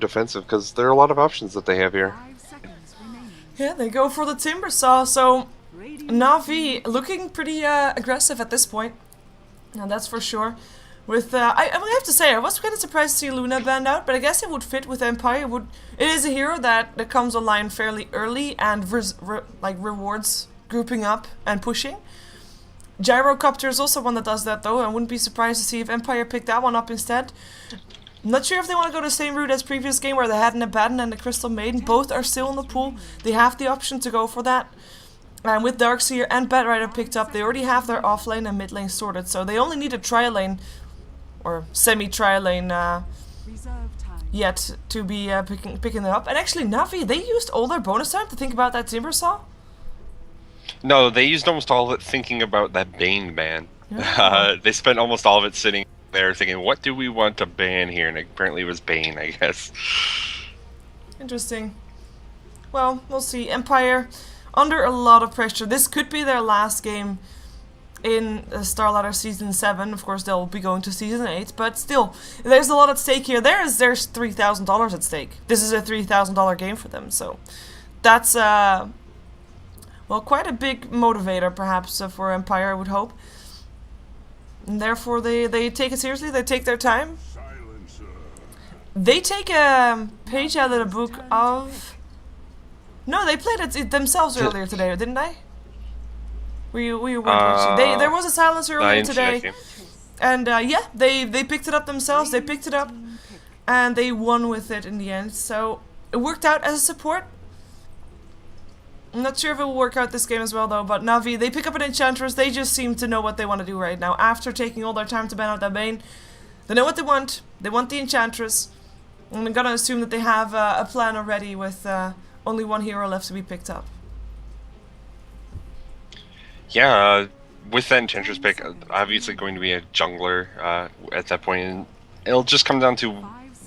defensive because there are a lot of options that they have here. Yeah, they go for the timber saw. So Navi looking pretty aggressive at this point. Now that's for sure. With I have to say I was kind of surprised to see Luna banned out, but I guess it would fit with Empire. It is a hero that comes online fairly early and rewards grouping up and pushing. Gyrocopter is also one that does that though. I wouldn't be surprised to see if Empire picked that one up instead. I'm not sure if they want to go the same route as previous game where they had an Abaddon and the Crystal Maiden. Both are still in the pool. They have the option to go for that. And with Darkseer and Batrider picked up, they already have their offlane and mid lane sorted. So they only need a tri-lane, or semi-tri-lane yet to be picking them up. And actually Navi, they used all their bonus time to think about that Timber Saw? No, they used almost all of it thinking about that Bane ban. Yeah. They spent almost all of it sitting there thinking, what do we want to ban here? And apparently it was Bane, I guess. Interesting. Well, we'll see. Empire under a lot of pressure. This could be their last game in StarLadder Season 7. Of course, they'll be going to Season 8, but still, there's a lot at stake here. There's $3,000 at stake. This is a $3,000 game for them, so that's, well, quite a big motivator, perhaps, for Empire, I would hope. And therefore, they take it seriously, they take their time. They take a page out of the book of... No, they played it themselves earlier today, didn't they? Were you watching? There was a silencer earlier today, and yeah, they picked it up themselves. They picked it up, and they won with it in the end. So it worked out as a support. I'm not sure if it will work out this game as well though. But Navi, they pick up an Enchantress. They just seem to know what they want to do right now. After taking all their time to ban out that Bane, they know what they want. They want the Enchantress. And I'm gonna assume that they have a plan already with. Only one hero left to be picked up. Yeah, with that Enchantress pick, obviously going to be a jungler at that point, and it'll just come down to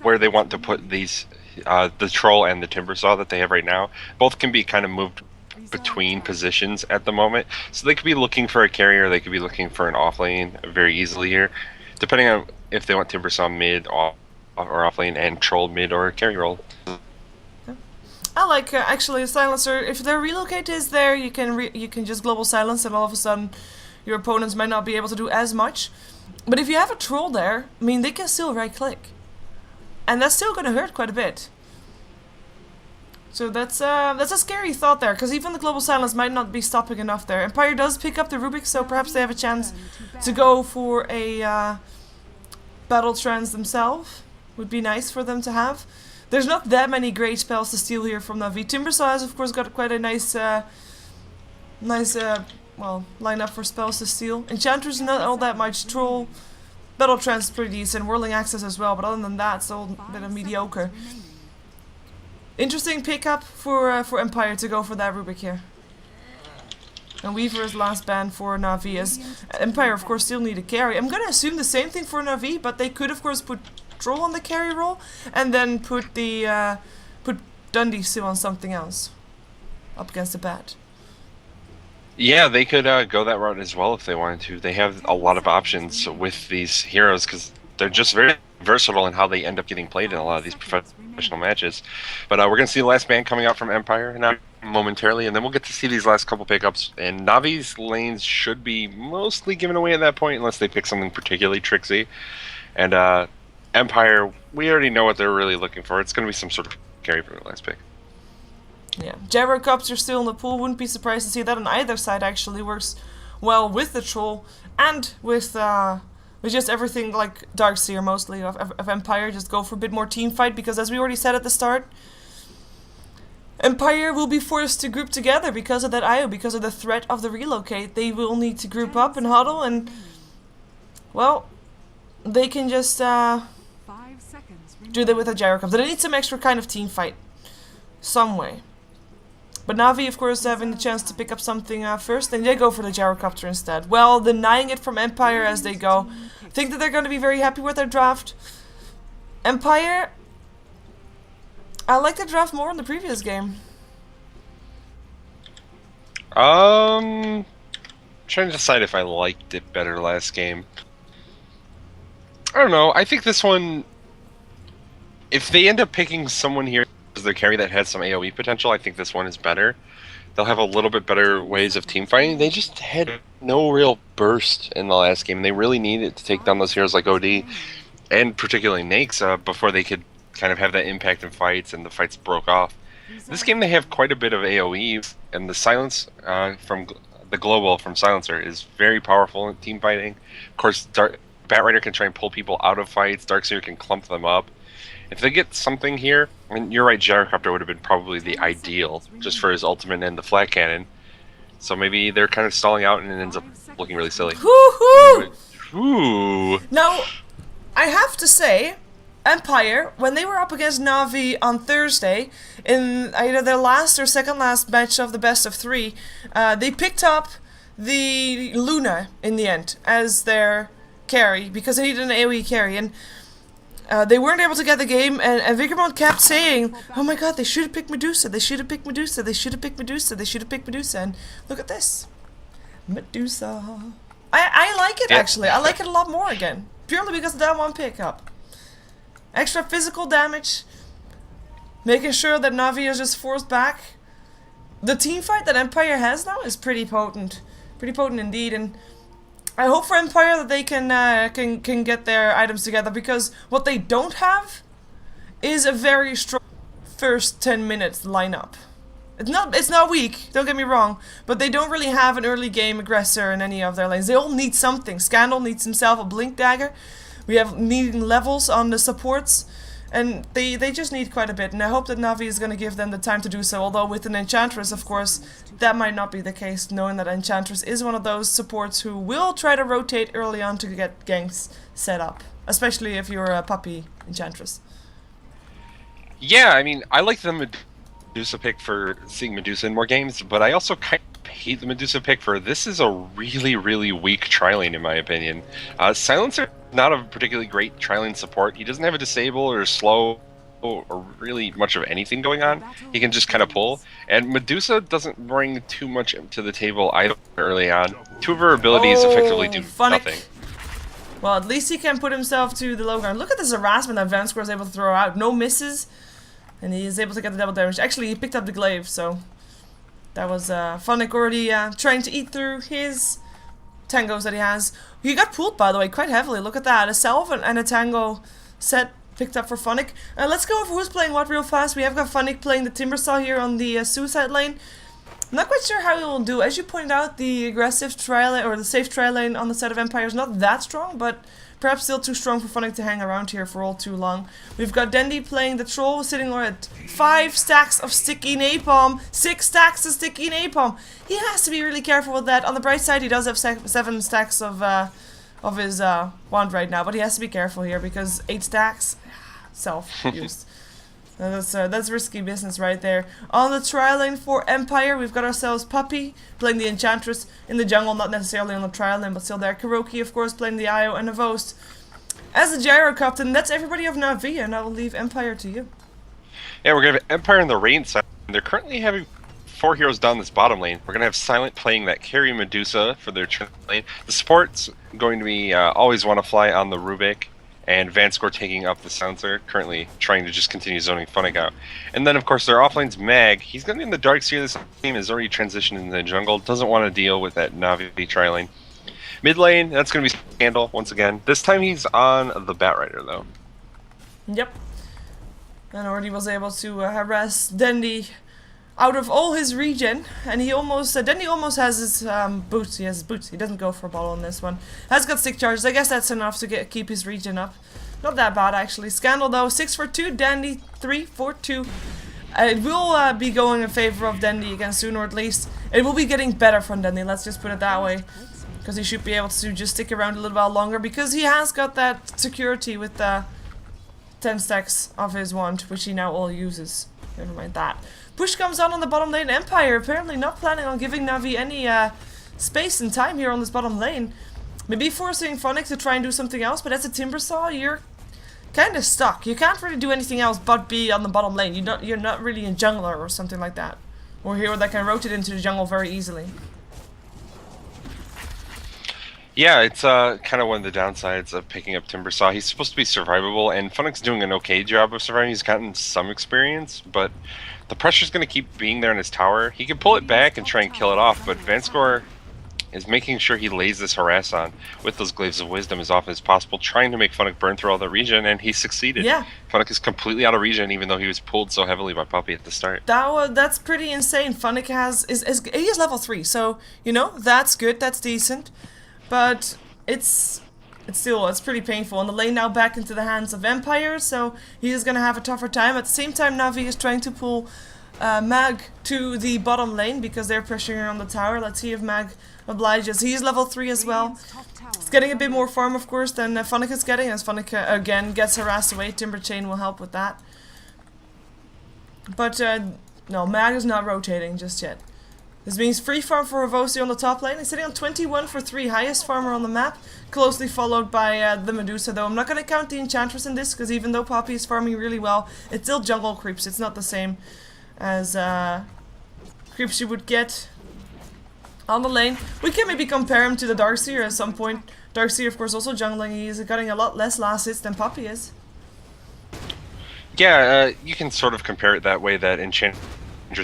where they want to put these, the Troll and the Timber Saw that they have right now. Both can be kind of moved between positions at the moment, so they could be looking for a carrier, they could be looking for an offlane very easily here, depending on if they want Timber Saw mid or offlane and Troll mid or carry role. I like actually a silencer. If their relocate is there, you can just global silence, and all of a sudden, your opponents might not be able to do as much. But if you have a troll there, I mean, they can still right click, and that's still gonna hurt quite a bit. So that's a scary thought there, because even the global silence might not be stopping enough there. Empire does pick up the Rubik, so perhaps they have a chance to go for a battle trance themselves. Would be nice for them to have. There's not that many great spells to steal here from Navi. Timbersaw has, of course, got quite a nice, well, lineup for spells to steal. Enchantress not all that much. Troll, Battle Trance is pretty decent. Whirling Access as well, but other than that, it's all a bit of mediocre. Interesting pickup for Empire to go for that Rubik here. And Weaver is last ban for Navi, as Empire, of course, still need a carry. I'm gonna assume the same thing for Navi, but they could, of course, put Troll on the carry roll, and then put the put Dundee still on something else up against the bat. Yeah, they could go that route as well if they wanted to. They have a lot of options with these heroes because they're just very versatile in how they end up getting played in a lot of these professional matches. But we're going to see the last ban coming out from Empire now momentarily, and then we'll get to see these last couple pickups. And Navi's lanes should be mostly given away at that point unless they pick something particularly tricksy. And Empire, we already know what they're really looking for. It's going to be some sort of carry for the last pick. Yeah, Gyrocopter are still in the pool. Wouldn't be surprised to see that on either side. Actually, works well with the Troll and with just everything like Darkseer mostly of Empire. Just go for a bit more team fight because, as we already said at the start, Empire will be forced to group together because of that IO, because of the threat of the relocate. They will need to group up and huddle, and well, they can just do that with a Gyrocopter. They need some extra kind of team fight, some way. But Navi, of course, having the chance to pick up something first, and they go for the Gyrocopter instead. Well, denying it from Empire as they go. Think that they're going to be very happy with their draft. Empire, I like the draft more in the previous game. Trying to decide if I liked it better last game. I don't know. I think this one If they end up picking someone here as their carry that has some AoE potential, I think this one is better. They'll have a little bit better ways of team fighting. They just had no real burst in the last game. They really needed to take down those heroes like OD and particularly Nakes before they could kind of have that impact in fights and the fights broke off. This game they have quite a bit of AoE, and the silence from the global from Silencer is very powerful in team fighting. Of course, Batrider can try and pull people out of fights. Darkseer can clump them up. If they get something here, and you're right, Gyrocopter would have been probably the ideal, just for his ultimate and the flat cannon. So maybe they're kind of stalling out and it ends up looking really silly. Woohoo! Ooh! Now, I have to say, Empire, when they were up against Na'Vi on Thursday, in either their last or second last match of the best of 3, they picked up the Luna in the end as their carry, because they needed an AoE carry, and they weren't able to get the game, and Vigramon kept saying, oh my god, they should have picked Medusa, they should have picked Medusa, they should have picked Medusa, they should have picked Medusa, and look at this. Medusa. I like it, actually. I like it a lot more again. Purely because of that one pickup. Extra physical damage. Making sure that Na'Vi is just forced back. The team fight that Empire has now is pretty potent. Pretty potent indeed, and I hope for Empire that they can get their items together, because what they don't have is a very strong first 10 minutes lineup. It's not weak, don't get me wrong, but they don't really have an early game aggressor in any of their lanes. They all need something. Scandal needs himself a blink dagger. We have needing levels on the supports, and they just need quite a bit, and I hope that Na'Vi is going to give them the time to do so, although with an Enchantress, of course, that might not be the case, knowing that Enchantress is one of those supports who will try to rotate early on to get ganks set up, especially if you're a puppy Enchantress. Yeah, I mean, I like the Medusa pick for seeing Medusa in more games, but I also kind of hate the Medusa pick for this is a really, really weak tri-lane in my opinion. Silencer not a particularly great tri-lane support. He doesn't have a disable or slow or really much of anything going on. He can just kind of pull. And Medusa doesn't bring too much to the table either early on. Two of her abilities effectively do nothing. Well, at least he can put himself to the low ground. Look at this harassment that Vanscore is able to throw out. No misses. And he is able to get the double damage. Actually, he picked up the glaive, so that was Funnick already trying to eat through his tangos that he has. He got pulled, by the way, quite heavily. Look at that. A Salve and a tango set picked up for Funnick. Let's go over who's playing what real fast. We have got Funnick playing the Timbersaw here on the suicide lane. I'm not quite sure how he will do. As you pointed out, the aggressive tri lane, or the safe tri lane on the side of Empire is not that strong, but perhaps still too strong for Funnick to hang around here for all too long. We've got Dendy playing the Troll, sitting at 5 stacks of sticky napalm, 6 stacks of sticky napalm. He has to be really careful with that. On the bright side, he does have 7 stacks of his wand right now, but he has to be careful here because 8 stacks, self-used. That's risky business right there. On the tri lane for Empire, we've got ourselves Puppy playing the Enchantress in the jungle, not necessarily on the tri lane, but still there. Kuroki, of course, playing the Io and Avost. As the Gyro Captain, that's everybody of Na'Vi, and I will leave Empire to you. Yeah, we're gonna have Empire in the rain side. They're currently having 4 heroes down this bottom lane. We're gonna have Silent playing that carry Medusa for their turn lane. The support's going to be Always Wanna Fly on the Rubik, and Vanscore taking up the Silencer, currently trying to just continue zoning Funnick out. And then, of course, their offlane's Mag. He's going to be in the Darkseer. This team has already transitioned into the jungle. Doesn't want to deal with that Na'Vi tri-lane. Mid lane, that's going to be Scandal once again. This time he's on the Batrider, though. Yep. And already was able to harass Dendy out of all his regen, and he almost, Dendy almost has his boots. He has his boots. He doesn't go for a bottle on this one. Has got stick charges. I guess that's enough to keep his regen up. Not that bad actually. Scandal though, 6 for 2. Dendy 3 for 2. It will be going in favor of Dendy again soon, or at least it will be getting better from Dendy. Let's just put it that way, because he should be able to just stick around a little while longer, because he has got that security with 10 stacks of his wand, which he now all uses. Never mind that. Push comes on the bottom lane. Empire apparently not planning on giving Na'Vi any space and time here on this bottom lane. Maybe forcing Funnick to try and do something else, but as a Timbersaw, you're kind of stuck. You can't really do anything else but be on the bottom lane. You're not really a jungler or something like that, or a hero that can rotate into the jungle very easily. Yeah, it's kind of one of the downsides of picking up Timbersaw. He's supposed to be survivable, and Funnick's doing an okay job of surviving. He's gotten some experience, but the pressure's going to keep being there in his tower. He can pull it back and try and kill it off, but Vanscore is making sure he lays this harass on with those Glaives of Wisdom as often as possible, trying to make Funnick burn through all the regen, and he succeeded. Yeah. Funnick is completely out of regen, even though he was pulled so heavily by Puppy at the start. That's pretty insane. Funnick he is level 3, so you know that's good, that's decent, but it's pretty painful. And the lane now back into the hands of Empire, so he is gonna have a tougher time. At the same time, Navi is trying to pull Mag to the bottom lane because they're pressuring on the tower. Let's see if Mag obliges. He's level 3 as well. He's getting a bit more farm, of course, than Funnick is getting, as Funnick again gets harassed away. Timber Chain will help with that. But no, Mag is not rotating just yet. This means free farm for Havosi on the top lane. He's sitting on 21 for 3, highest farmer on the map, closely followed by the Medusa, though. I'm not going to count the Enchantress in this, because even though Poppy is farming really well, it's still jungle creeps. It's not the same as creeps you would get on the lane. We can maybe compare him to the Darkseer at some point. Darkseer, of course, also jungling. He's getting a lot less last hits than Poppy is. Yeah, you can sort of compare it that way, that Enchantress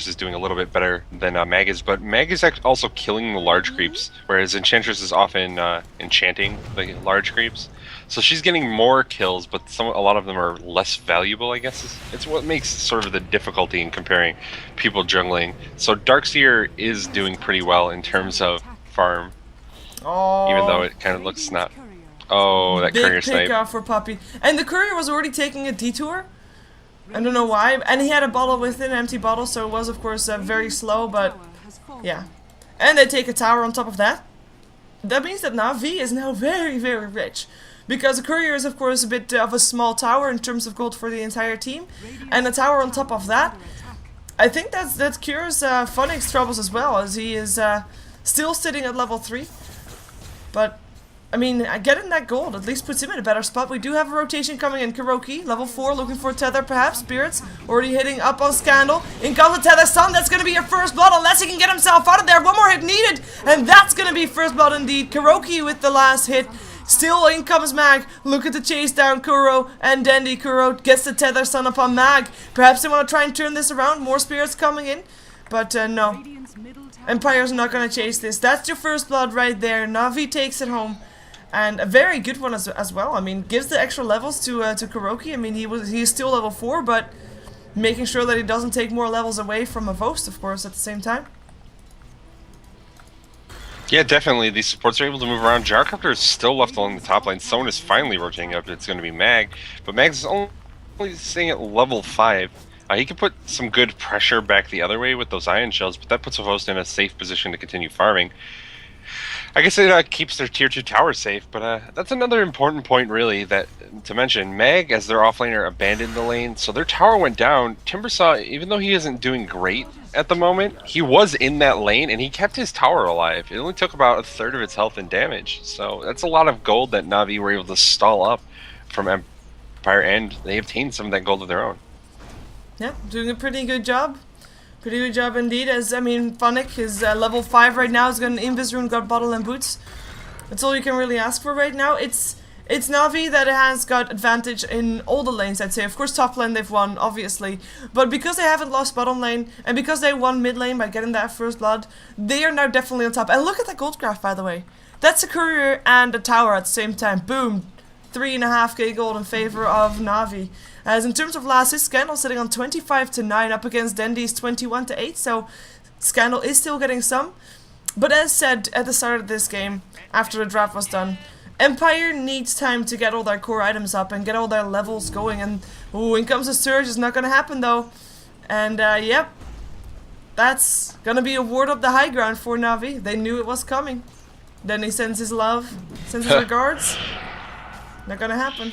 is doing a little bit better than Mag is, but Mag is also killing the large creeps, whereas Enchantress is often enchanting the large creeps. So she's getting more kills, but a lot of them are less valuable, I guess. It's what makes sort of the difficulty in comparing people jungling. So Darkseer is doing pretty well in terms of farm, even though it kind of looks not. Oh, that courier snipe. Big pick for Puppy. And the courier was already taking a detour. I don't know why. And he had a bottle with it, an empty bottle, so it was, of course, very slow, but yeah. And they take a tower on top of that. That means that Navi is now very, very rich. Because the courier is, of course, a bit of a small tower in terms of gold for the entire team. And a tower on top of that. I think that cures Funnick's troubles as well, as he is still sitting at level 3. But I mean, getting that gold at least puts him in a better spot. We do have a rotation coming in. Kuroki, level 4, looking for Tether perhaps. Spirits already hitting up on Scandal. In comes the Tether Sun. That's going to be your first blood unless he can get himself out of there. One more hit needed. And that's going to be first blood indeed. Kuroki with the last hit. Still in comes Mag. Look at the chase down Kuro and Dandy. Kuro gets the Tether Sun upon Mag. Perhaps they want to try and turn this around. More spirits coming in. But no. Empire's not going to chase this. That's your first blood right there. Navi takes it home. And a very good one as well. I mean, gives the extra levels to Kuroki. I mean, he's still level 4, but making sure that he doesn't take more levels away from a Vost, of course, at the same time. Yeah, definitely. These supports are able to move around. Gyrocopter is still left along the top lane. Someone is finally rotating up. It's going to be Mag. But Mag's only staying at level 5. He can put some good pressure back the other way with those ion shells, but that puts a host in a safe position to continue farming. I guess it keeps their tier 2 tower safe, but that's another important point, really, that to mention. Mag, as their offlaner, abandoned the lane, so their tower went down. Timbersaw, even though he isn't doing great at the moment, he was in that lane, and he kept his tower alive. It only took about a third of its health and damage, so that's a lot of gold that Navi were able to stall up from Empire, and they obtained some of that gold of their own. Yeah, doing a pretty good job. Pretty good job indeed, as, I mean, Funnick is level 5 right now. He's got an Invis rune, got Bottle and Boots. That's all you can really ask for right now. It's Navi that has got advantage in all the lanes, I'd say. Of course, top lane they've won, obviously. But because they haven't lost bottom lane, and because they won mid lane by getting that first blood, they are now definitely on top. And look at that gold graph, by the way. That's a courier and a tower at the same time. Boom. 3.5k gold in favor of Navi. As in terms of last hit, Scandal sitting on 25-9 up against Dendy's 21-8, so Scandal is still getting some. But as said at the start of this game, after the draft was done, Empire needs time to get all their core items up and get all their levels going, and ooh, in comes a surge. It's not gonna happen though. And yep, that's gonna be a ward of the high ground for Navi. They knew it was coming. Then he sends his love, sends his regards. Not gonna happen.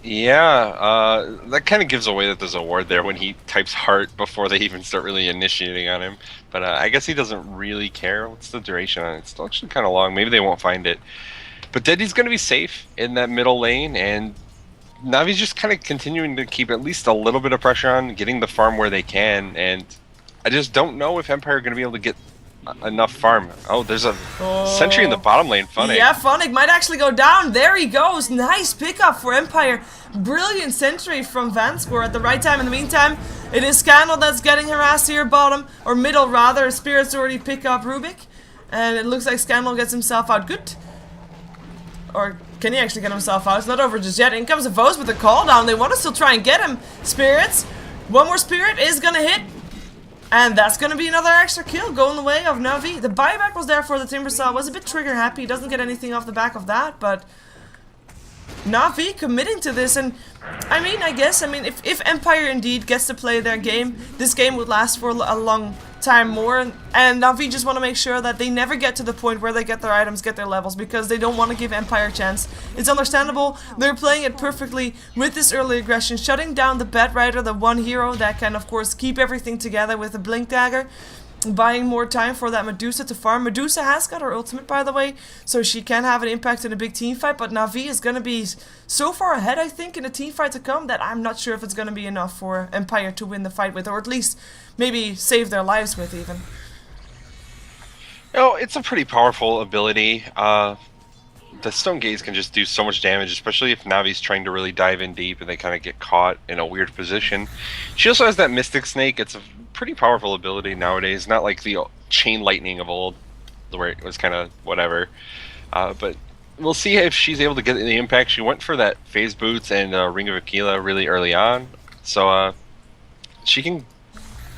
Yeah, that kind of gives away that there's a ward there when he types heart before they even start really initiating on him. But I guess he doesn't really care. What's the duration on it? It's still actually kind of long. Maybe they won't find it. But Dendy's going to be safe in that middle lane, and Navi's just kind of continuing to keep at least a little bit of pressure on, getting the farm where they can, and I just don't know if Empire are going to be able to get enough farm. Oh, there's a sentry in the bottom lane. Funny. Yeah, Funnick might actually go down. There he goes. Nice pickup for Empire. Brilliant sentry from Vanscore at the right time. In the meantime, it is Scandal that's getting harassed here bottom, or middle rather. Spirits already pick up Rubik. And it looks like Scandal gets himself out. Good. Or can he actually get himself out? It's not over just yet. In comes the Vos with the call down. They want to still try and get him. Spirits. One more Spirit is going to hit. And that's going to be another extra kill going the way of Na'Vi. The buyback was there for the Timbersaw. Was a bit trigger happy. He doesn't get anything off the back of that. But Na'Vi committing to this. And I mean, if Empire indeed gets to play their game, this game would last for a long time more. And Na'Vi just want to make sure that they never get to the point where they get their items, get their levels, because they don't want to give Empire a chance. It's understandable. They're playing it perfectly with this early aggression, shutting down the Bat Rider, the one hero that can, of course, keep everything together with the Blink Dagger. Buying more time for that Medusa to farm. Medusa has got her ultimate, by the way, so she can have an impact in a big team fight, but Na'Vi is going to be so far ahead, I think, in a team fight to come that I'm not sure if it's going to be enough for Empire to win the fight with, or at least maybe save their lives with even. Oh, it's a pretty powerful ability. The Stone Gaze can just do so much damage, especially if Navi's trying to really dive in deep and they kind of get caught in a weird position. She also has that Mystic Snake. It's a pretty powerful ability nowadays, not like the Chain Lightning of old, where it was kind of whatever. But we'll see if she's able to get the impact. She went for that Phase Boots and Ring of Aquila really early on, so she can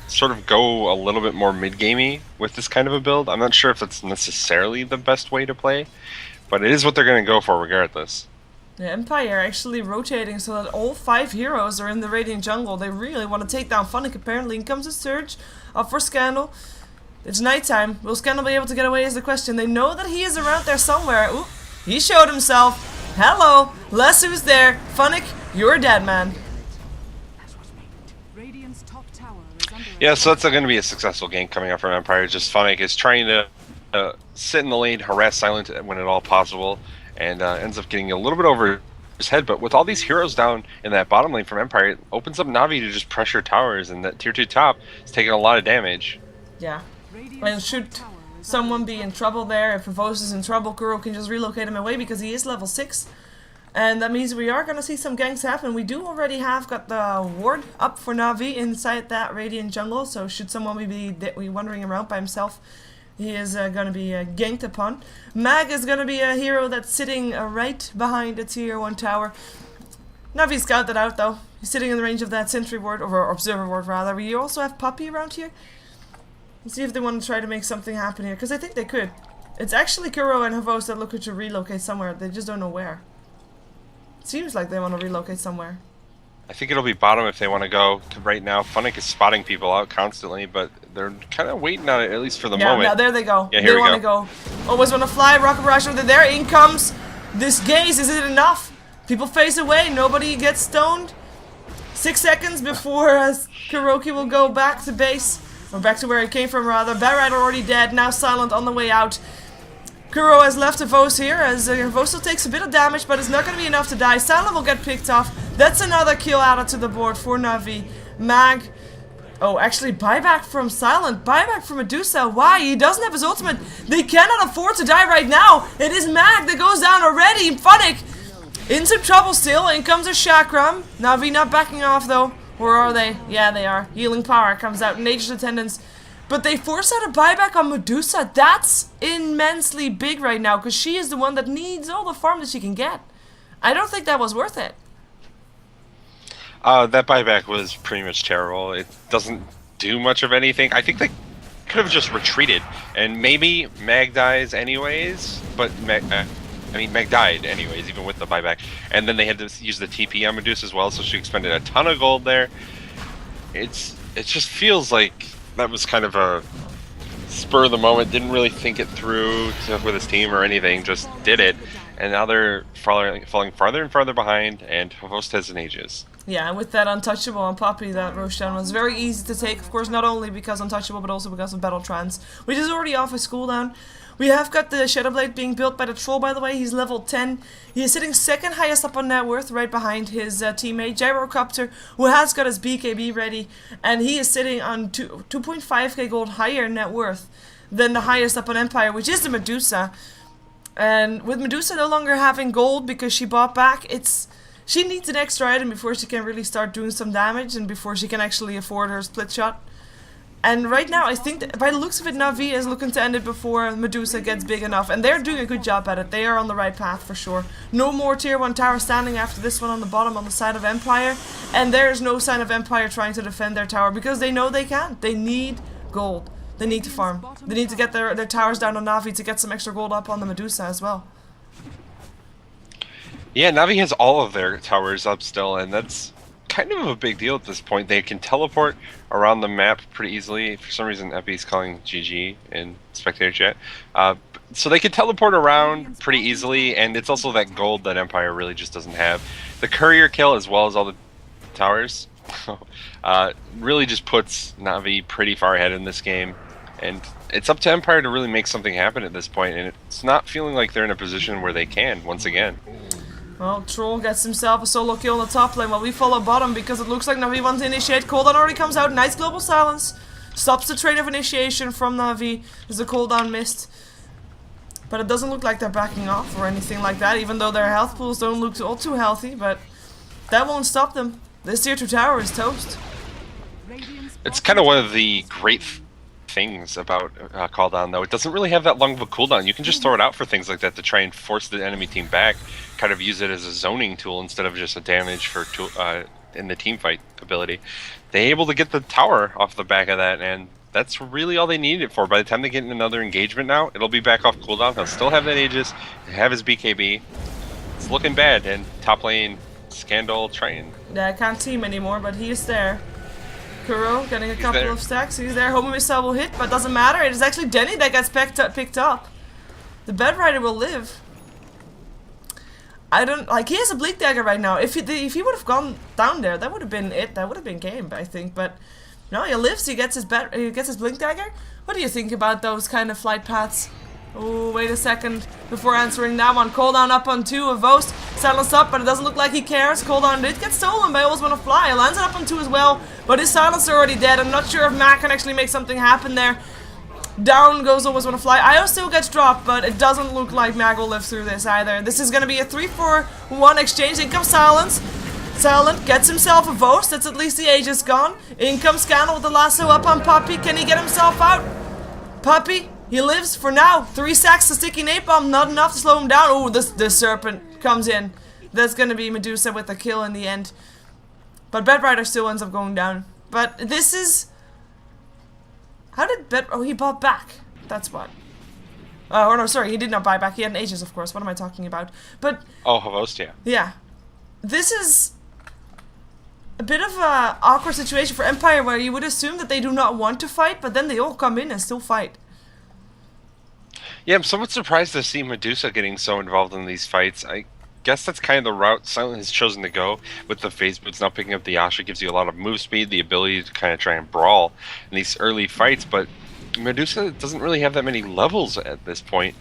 sort of go a little bit more mid-gamey with this kind of a build. I'm not sure if that's necessarily the best way to play, but it is what they're going to go for regardless. The Empire actually rotating so that all 5 heroes are in the Radiant Jungle. They really want to take down Funnick apparently. In comes a Surge up for Scandal. It's nighttime. Will Scandal be able to get away is the question. They know that he is around there somewhere. Ooh, he showed himself. Hello, Lesu's there. Funnick, you're dead, man. Yeah, so that's going to be a successful game coming up from Empire. Just Funnick is trying to sit in the lane, harass Silent when at all possible, and ends up getting a little bit over his head. But with all these heroes down in that bottom lane from Empire, it opens up Na'Vi to just pressure towers, and that tier 2 top is taking a lot of damage. Yeah, and should someone be in trouble there, if Vos is in trouble, Kuro can just relocate him away because he is level 6. And that means we are going to see some ganks happen. We do already have got the ward up for Na'Vi inside that Radiant Jungle, so should someone be wandering around by himself, he is going to be ganked upon. Mag is going to be a hero that's sitting right behind the tier 1 tower. Na'Vi scouted out though. He's sitting in the range of that sentry ward, or observer ward rather. We also have Puppy around here. Let's see if they want to try to make something happen here, because I think they could. It's actually Kuro and Havos that look to relocate somewhere. They just don't know where. Seems like they want to relocate somewhere. I think it'll be bottom if they want to go. Right now, Funnick is spotting people out constantly, but they're kind of waiting on it, at least for the moment. Yeah, there they go. Yeah, here they we want to go. Always want to fly. Rocket Barrage over there. In comes this gaze. Is it enough? People face away. Nobody gets stoned. 6 seconds before Kuroki will go back to base. Or back to where he came from, rather. Barrider already dead. Now Silent on the way out. Kuro has left a Vos here, as Vos still takes a bit of damage, but it's not going to be enough to die. Silent will get picked off. That's another kill added to the board for Na'Vi. Mag. Oh, actually, buyback from Silent. Buyback from Medusa. Why? He doesn't have his ultimate. They cannot afford to die right now. It is Mag that goes down already. Funnick in some trouble still. In comes a Chakram. Na'Vi not backing off, though. Or are they? Yeah, they are. Healing Power comes out. Nature's Attendance. But they force out a buyback on Medusa. That's immensely big right now, because she is the one that needs all the farm that she can get. I don't think that was worth it. That buyback was pretty much terrible. It doesn't do much of anything. I think they could have just retreated, and maybe Mag dies anyways, but Mag died anyways, even with the buyback. And then they had to use the TP on Medusa as well, so she expended a ton of gold there. It just feels like that was kind of a spur of the moment, didn't really think it through with his team or anything, just did it. And now they're falling farther and farther behind, and Host has an ages. Yeah, and with that Untouchable on Poppy, that Roshan was very easy to take, of course, not only because Untouchable, but also because of Battle Trance, which is already off his cooldown. We have got the Shadowblade being built by the Troll, by the way. He's level 10. He is sitting second highest up on net worth, right behind his teammate, Gyrocopter, who has got his BKB ready. And he is sitting on 2.5k gold higher net worth than the highest up on Empire, which is the Medusa. And with Medusa no longer having gold because she bought back, she needs an extra item before she can really start doing some damage and before she can actually afford her split shot. And right now, I think that by the looks of it, Na'Vi is looking to end it before Medusa gets big enough. And they're doing a good job at it. They are on the right path for sure. No more tier 1 tower standing after this one on the bottom on the side of Empire. And there's no sign of Empire trying to defend their tower because they know they can't. They need gold. They need to farm. They need to get their towers down on Na'Vi to get some extra gold up on the Medusa as well. Yeah, Na'Vi has all of their towers up still, and that's kind of a big deal at this point. They can teleport around the map pretty easily. For some reason, Epi's calling GG in spectator chat. So they can teleport around pretty easily, and it's also that gold that Empire really just doesn't have. The courier kill, as well as all the towers, really just puts Na'Vi pretty far ahead in this game. And it's up to Empire to really make something happen at this point, and it's not feeling like they're in a position where they can, once again. Well, Troll gets himself a solo kill on the top lane while we follow bottom because it looks like Na'Vi wants to initiate. Cooldown already comes out. Nice global silence. Stops the train of initiation from Na'Vi as the cooldown missed. But it doesn't look like they're backing off or anything like that, even though their health pools don't look all too healthy. But that won't stop them. This tier 2 tower is toast. It's kind of one of the great things about cooldown, though. It doesn't really have that long of a cooldown. You can just throw it out for things like that to try and force the enemy team back, kind of use it as a zoning tool instead of just a damage for in the team fight ability. They're able to get the tower off the back of that, and that's really all they need it for. By the time they get in another engagement now, it'll be back off cooldown. He'll still have that Aegis, have his BKB. It's looking bad, and top lane Scandal Train. Yeah, I can't team anymore, but he is there. Kuro getting a couple of stacks. He's there. Homing missile will hit, but doesn't matter. It is actually Denny that gets picked up. The Bed Rider will live. I don't like. He has a Bleak Dagger right now. If he would have gone down there, that would have been it. That would have been game, I think. But no, he lives. He gets his Blink Dagger. What do you think about those kind of flight paths? Oh, wait a second before answering that one. Cooldown up on 2 of Vost. Silence up, but it doesn't look like he cares. Cooldown did get stolen by Always Wanna Fly. Lands it up on 2 as well, but his silencer already dead. I'm not sure if Mac can actually make something happen there. Down goes Always Wanna Fly. Io still gets dropped, but it doesn't look like Mac will live through this either. This is gonna be a 3-4-1 exchange. In comes Silence. Silent gets himself a Vost. That's at least the Aegis gone. In comes Scandal with the lasso up on Puppy. Can he get himself out? Puppy, he lives for now. 3 sacks to Sticky Nate Bomb. Not enough to slow him down. Oh, the Serpent comes in. That's gonna be Medusa with a kill in the end. But Bed Rider still ends up going down. But this is... How did Bed... Oh, he bought back. That's what. Oh, no, sorry. He did not buy back. He had an Aegis, of course. What am I talking about? But... Oh, Host, yeah. Yeah. This is... a bit of a awkward situation for Empire where you would assume that they do not want to fight, but then they all come in and still fight. Yeah, I'm somewhat surprised to see Medusa getting so involved in these fights. I guess that's kind of the route Silent has chosen to go with the phase boots. Now picking up the Asha gives you a lot of move speed, the ability to kind of try and brawl in these early fights, but Medusa doesn't really have that many levels at this point.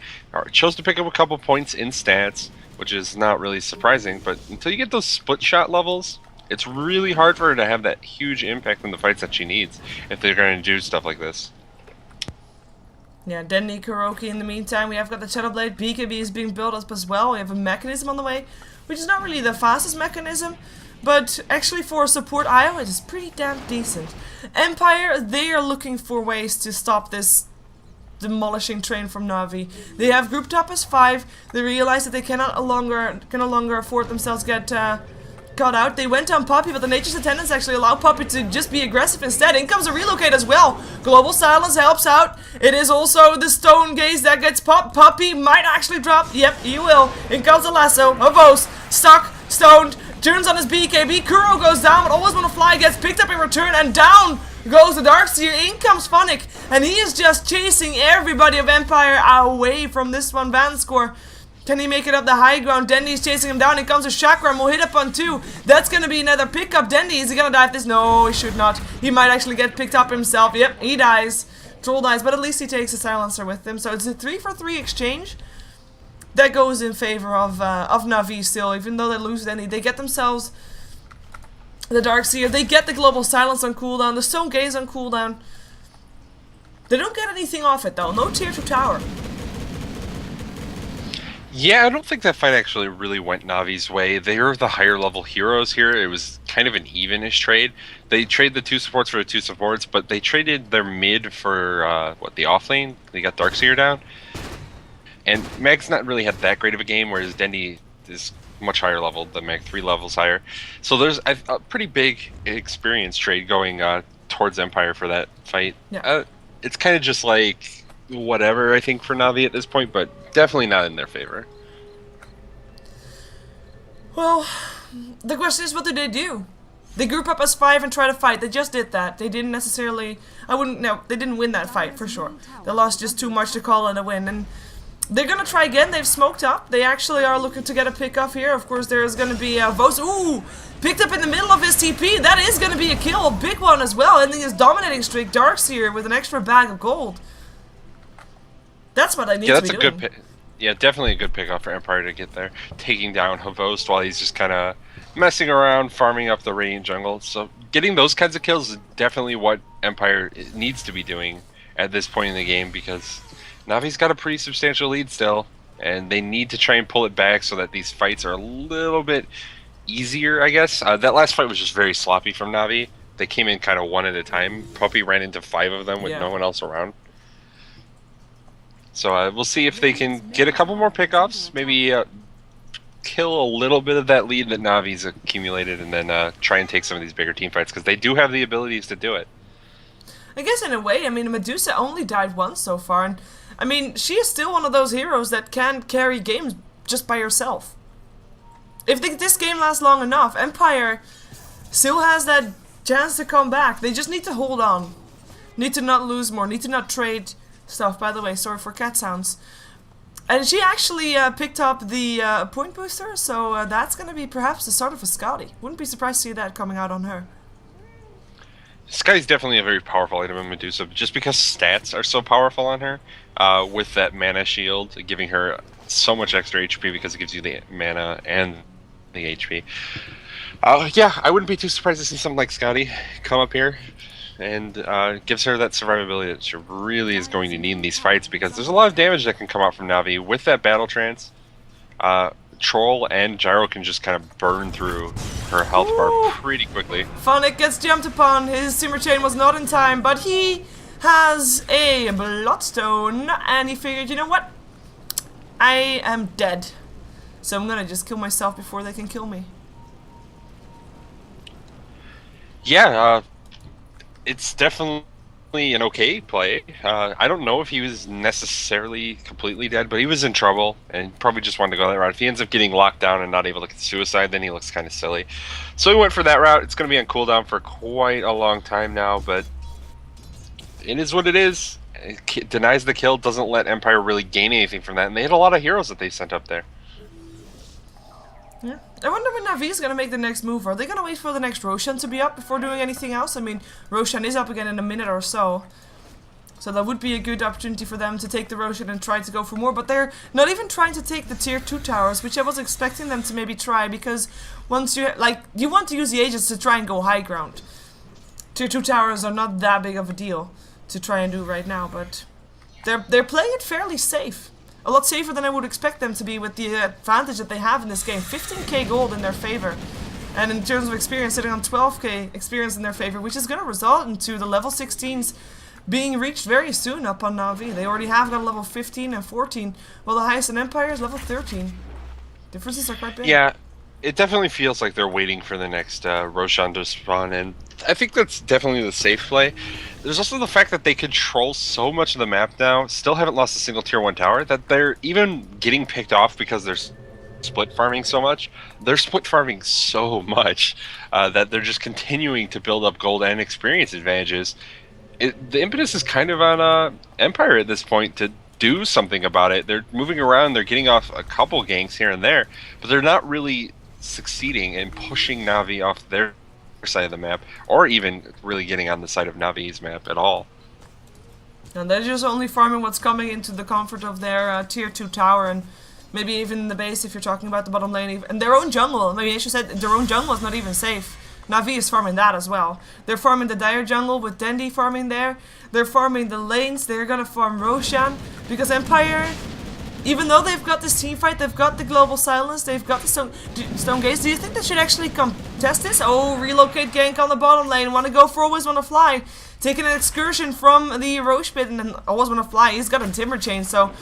Chose to pick up a couple points in stats, which is not really surprising, but until you get those split shot levels, it's really hard for her to have that huge impact in the fights that she needs if they're going to do stuff like this. Yeah, Denny, Kuroki in the meantime. We have got the Shadowblade. BKB is being built up as well. We have a mechanism on the way, which is not really the fastest mechanism, but actually for support IO, it is pretty damn decent. Empire, they are looking for ways to stop this demolishing train from Na'Vi. They have grouped up as 5. They realize that they can no longer afford themselves get got out. They went on Puppy, but the Nature's Attendants actually allow Puppy to just be aggressive instead. In comes a relocate as well. Global Silence helps out. It is also the Stone Gaze that gets popped. Puppy might actually drop. Yep, he will. In comes the lasso. Avos. Stuck. Stoned. Turns on his BKB. Kuro goes down, but Always Wanna Fly gets picked up in return, and down goes the Darkseer. In comes Phonic, and he is just chasing everybody of Empire away from this one. Van score. Can he make it up the high ground? Dendy's chasing him down. Here comes a chakram. Will hit up on 2. That's gonna be another pickup. Dendy, is he gonna die if this? No, he should not. He might actually get picked up himself. Yep, he dies. Troll dies, but at least he takes a silencer with him. So it's a 3-for-3 exchange that goes in favor of Na'Vi still. Even though they lose Dendy, they get themselves the Darkseer. They get the global silence on cooldown. The Stone Gaze on cooldown. They don't get anything off it though. No tier 2 tower. Yeah, I don't think that fight actually really went Navi's way. They're the higher level heroes here. It was kind of an evenish trade. They traded the 2 supports for the 2 supports, but they traded their mid for the off lane. They got Darkseer down. And Mag's not really had that great of a game, whereas Dendi is much higher leveled than Mag, 3 levels higher. So there's a pretty big experience trade going towards Empire for that fight. Yeah. It's kind of just like whatever, I think, for Navi at this point, but definitely not in their favor. Well, the question is, what do they do? They group up as 5 and try to fight. They just did that. They didn't necessarily... they didn't win that fight, for sure. They lost just too much to call it a win, and they're gonna try again. They've smoked up. They actually are looking to get a pick off here. Of course, there is gonna be Vos. Ooh! Picked up in the middle of his TP. That is gonna be a kill. A big one as well. Ending his dominating streak. Darkseer with an extra bag of gold. That's what I need to be doing. Yeah, that's a good pick. Yeah, definitely a good pickup for Empire to get there. Taking down Havost while he's just kind of messing around, farming up the rain jungle. So getting those kinds of kills is definitely what Empire needs to be doing at this point in the game, because Navi's got a pretty substantial lead still, and they need to try and pull it back so that these fights are a little bit easier, I guess. That last fight was just very sloppy from Navi. They came in kind of one at a time. Puppy ran into 5 of them with no one else around. So we'll see if they can get a couple more pickoffs, maybe kill a little bit of that lead that Navi's accumulated, and then try and take some of these bigger team fights, because they do have the abilities to do it. I guess in a way, I mean, Medusa only died once so far, and I mean, she is still one of those heroes that can carry games just by herself. If this game lasts long enough, Empire still has that chance to come back. They just need to hold on. Need to not lose more, need to not trade stuff. By the way, sorry for cat sounds. And she actually picked up the point booster, so that's going to be perhaps the start of a Scotty. Wouldn't be surprised to see that coming out on her. Sky's definitely a very powerful item in Medusa, just because stats are so powerful on her, with that mana shield, giving her so much extra HP because it gives you the mana and the HP. Yeah, I wouldn't be too surprised to see something like Scotty come up here, and gives her that survivability that she really is going to need in these fights, because there's a lot of damage that can come out from Navi. With that battle trance, Troll and Gyro can just kind of burn through her health bar pretty quickly. Phonic gets jumped upon. His Simmer Chain was not in time, but he has a Bloodstone, and he figured, you know what? I am dead, so I'm gonna just kill myself before they can kill me. Yeah, it's definitely an okay play. I don't know if he was necessarily completely dead, but he was in trouble and probably just wanted to go that route. If he ends up getting locked down and not able to get suicide, then he looks kind of silly. So he went for that route. It's going to be on cooldown for quite a long time now, but it is what it is. It denies the kill, doesn't let Empire really gain anything from that, and they had a lot of heroes that they sent up there. Yeah. I wonder when Navi's gonna make the next move. Are they gonna wait for the next Roshan to be up before doing anything else? I mean, Roshan is up again in a minute or so. So that would be a good opportunity for them to take the Roshan and try to go for more. But they're not even trying to take the tier 2 towers, which I was expecting them to maybe try, because once you want to use the agents to try and go high ground. Tier 2 towers are not that big of a deal to try and do right now, but they're playing it fairly safe. A lot safer than I would expect them to be, with the advantage that they have in this game. 15k gold in their favor. And in terms of experience, sitting on 12k experience in their favor, which is going to result into the level 16s being reached very soon up on Na'Vi. They already have got level 15 and 14, while the highest in Empire is level 13. Differences are quite big. Yeah, it definitely feels like they're waiting for the next Roshan to spawn, and I think that's definitely the safe play. There's also the fact that they control so much of the map now, still haven't lost a single tier 1 tower, that they're even getting picked off because they're split farming so much. They're split farming so much that they're just continuing to build up gold and experience advantages. The impetus is kind of on Empire at this point to do something about it. They're moving around, they're getting off a couple ganks here and there, but they're not really succeeding in pushing Na'Vi off their side of the map, or even really getting on the side of Navi's map at all. And they're just only farming what's coming into the comfort of their tier 2 tower, and maybe even the base if you're talking about the bottom lane, and their own jungle. Maybe I should say their own jungle is not even safe. Na'Vi is farming that as well. They're farming the Dire jungle with Dendi farming there. They're farming the lanes. They're gonna farm Roshan because Empire, even though they've got this team fight, they've got the global silence, they've got the stone gates. Do you think they should actually contest this? Oh, relocate gank on the bottom lane. Want to go for always want to fly. Taking an excursion from the Roche pit and then always want to fly. He's got a timber chain, so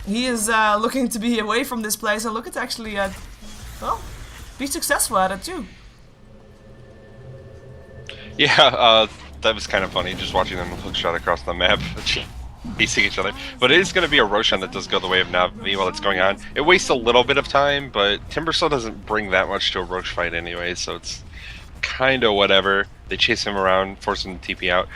he is looking to be away from this place and look at actually, well, be successful at it too. Yeah, that was kind of funny, just watching them hook shot across the map, chasing each other. But it is going to be a Roshan that does go the way of Na'Vi while it's going on. It wastes a little bit of time, but Timbersaw doesn't bring that much to a Roche fight anyway, so it's kind of whatever. They chase him around, force him to TP out.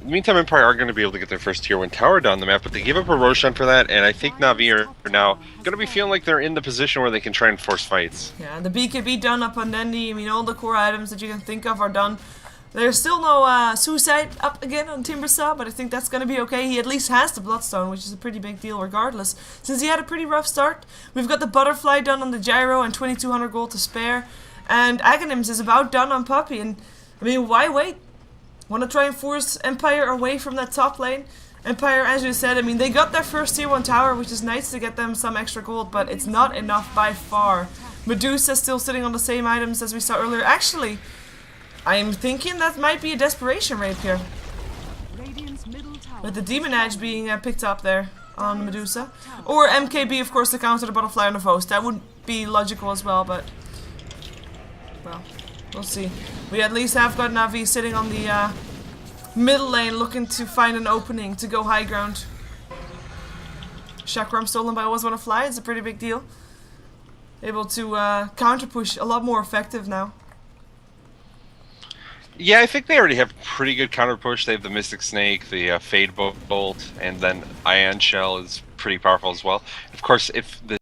Meantime, Empire are going to be able to get their first tier 1 tower down the map, but they give up a Roshan for that, and I think Na'Vi are now going to be feeling like they're in the position where they can try and force fights. Yeah, the BKB done up on Dendi. I mean, all the core items that you can think of are done. There's still no suicide up again on Timbersaw, but I think that's going to be okay. He at least has the Bloodstone, which is a pretty big deal regardless. Since he had a pretty rough start, we've got the Butterfly done on the Gyro and 2200 gold to spare. And Aghanims is about done on Puppey, and I mean, why wait? Want to try and force Empire away from that top lane? Empire, as you said, I mean, they got their first tier 1 tower, which is nice to get them some extra gold, but it's not enough by far. Medusa still sitting on the same items as we saw earlier. Actually, I'm thinking that might be a desperation raid here. With the Demon Edge being picked up there on Medusa. Or MKB, of course, to counter the Butterfly on the Host. That would be logical as well, but... well, we'll see. We at least have got Na'Vi sitting on the middle lane looking to find an opening to go high ground. Chakram stolen by Always Wanna Fly is a pretty big deal. Able to counter push, a lot more effective now. Yeah, I think they already have pretty good counter push. They have the Mystic Snake, the Fade Bolt, and then Ion Shell is pretty powerful as well. Of course, if the